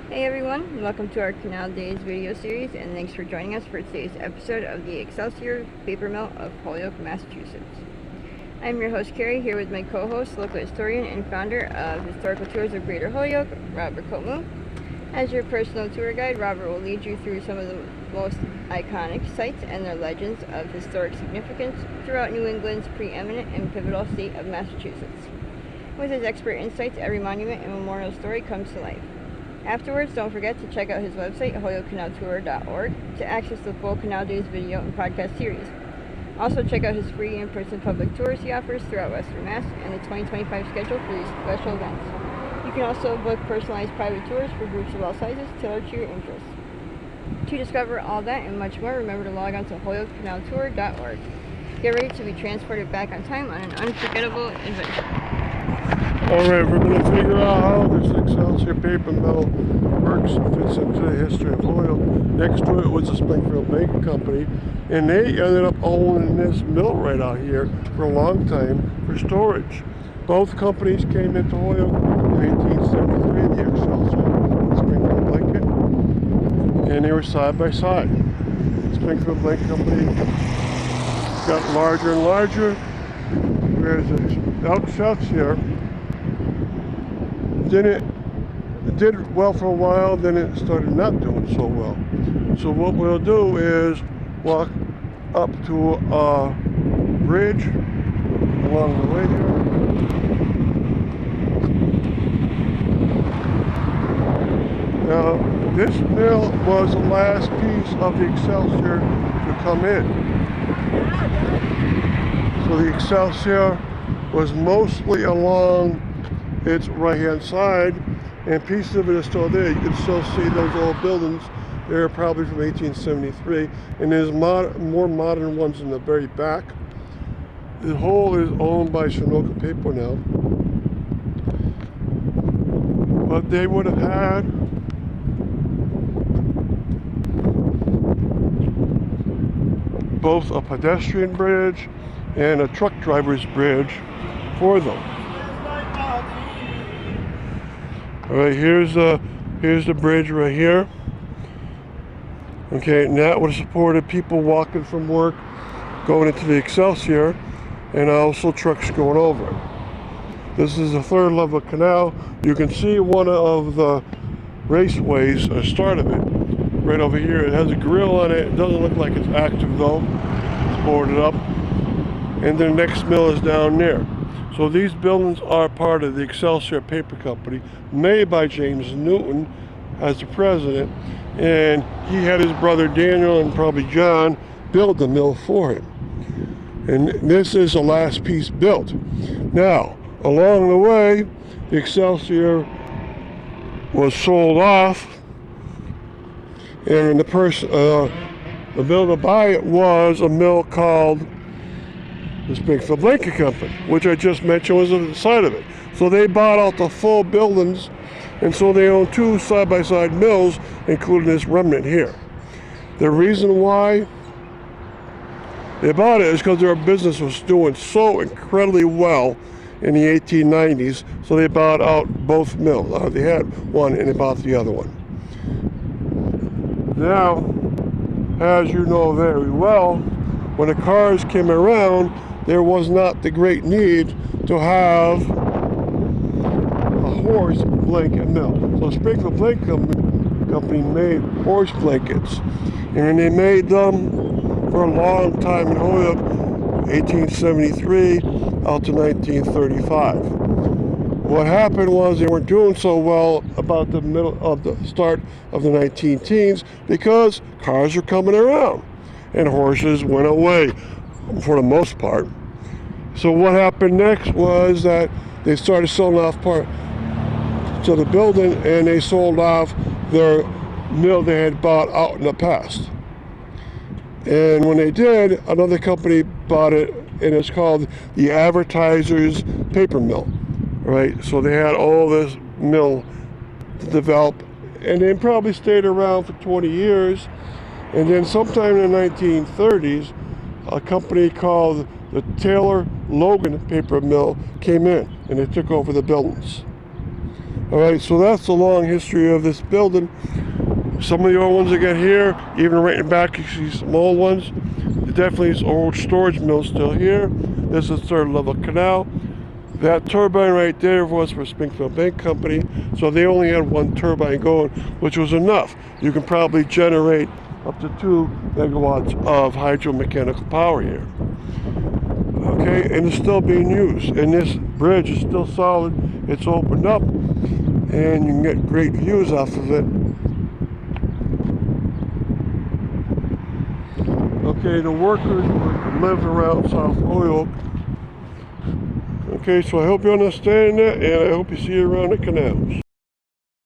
Hey everyone, welcome to our Canal Days video series, and thanks for joining us for today's episode of the Excelsior paper mill of Holyoke, Massachusetts. I'm your host Carrie, here with my co-host, local historian and founder of Historical Tours of Greater Holyoke, Robert Comu. As your personal tour guide, Robert will lead you through some of the most iconic sites and their legends of historic significance throughout New England's preeminent and pivotal state of Massachusetts. With his expert insights, every monument and memorial story comes to life. Afterwards, don't forget to check out his website, holyokecanaltour.org, to access the full Canal Days video and podcast series. Also, check out his free in-person public tours he offers throughout Western Mass and the 2025 schedule for these special events. You can also book personalized private tours for groups of all sizes tailored to your interests. To discover all that and much more, remember to log on to holyokecanaltour.org. Get ready to be transported back on time on an unforgettable adventure. Alright, we're going to figure out how this Excelsior paper mill works and fits into the history of Holyoke. Next to it was the Springfield Bank Company, and they ended up owning this mill right out here for a long time for storage. Both companies came into Holyoke in 1873, the Excelsior and Springfield Bank, and they were side by side. The Springfield Bank Company got larger and larger, whereas the Excelsior it did well for a while, then it started not doing so well. So what we'll do is walk up to a bridge along the way here. Now, this mill was the last piece of the Excelsior to come in. So the Excelsior was mostly along its right hand side, and pieces of it are still there. You can still see those old buildings. They're probably from 1873, and there's more modern ones in the very back. The whole is owned by Holyoke Paper now, but they would have had both a pedestrian bridge and a truck driver's bridge for them. All right, here's the bridge right here. Okay, and that would have supported people walking from work, going into the Excelsior, and also trucks going over. This is a third level canal. You can see one of the raceways, a start of it, right over here. It has a grill on it. It doesn't look like it's active though. It's boarded up. And the next mill is down there. So these buildings are part of the Excelsior Paper Company, made by James Newton as the president, and he had his brother Daniel and probably John build the mill for him. And this is the last piece built. Now, along the way, the Excelsior was sold off, and the mill to buy it was a mill called the Springfield Bank Company, which I just mentioned was on the side of it. So they bought out the full buildings, and so they own two side-by-side mills, including this remnant here. The reason why they bought it is because their business was doing so incredibly well in the 1890s, so they bought out both mills. They had one and they bought the other one. Now, as you know very well, when the cars came around, there was not the great need to have a horse blanket mill. So Springfield Blanket Company made horse blankets, and they made them for a long time in Holyoke, 1873 out to 1935. What happened was they weren't doing so well about the middle of the start of the 19-teens because cars were coming around and horses went away for the most part. So what happened next was that they started selling off part to the building, and they sold off their mill they had bought out in the past. And when they did, another company bought it, and it's called the Advertisers Paper Mill. Right? So they had all this mill to develop, and they probably stayed around for 20 years. And then sometime in the 1930s, a company called the Taylor Logan Paper Mill came in, and they took over the buildings. All right, so that's the long history of this building. Some of the old ones again here, even right in the back, you see some old ones. Definitely is old storage mill still here. This is third level canal. That turbine right there was for Springfield Bank Company, so they only had one turbine going, which was enough. You can probably generate up to 2 megawatts of hydromechanical power here. Okay, and it's still being used. And this bridge is still solid. It's opened up, and you can get great views off of it. Okay, the workers live around South Holyoke. Okay, so I hope you understand that, and I hope you see you around the canals.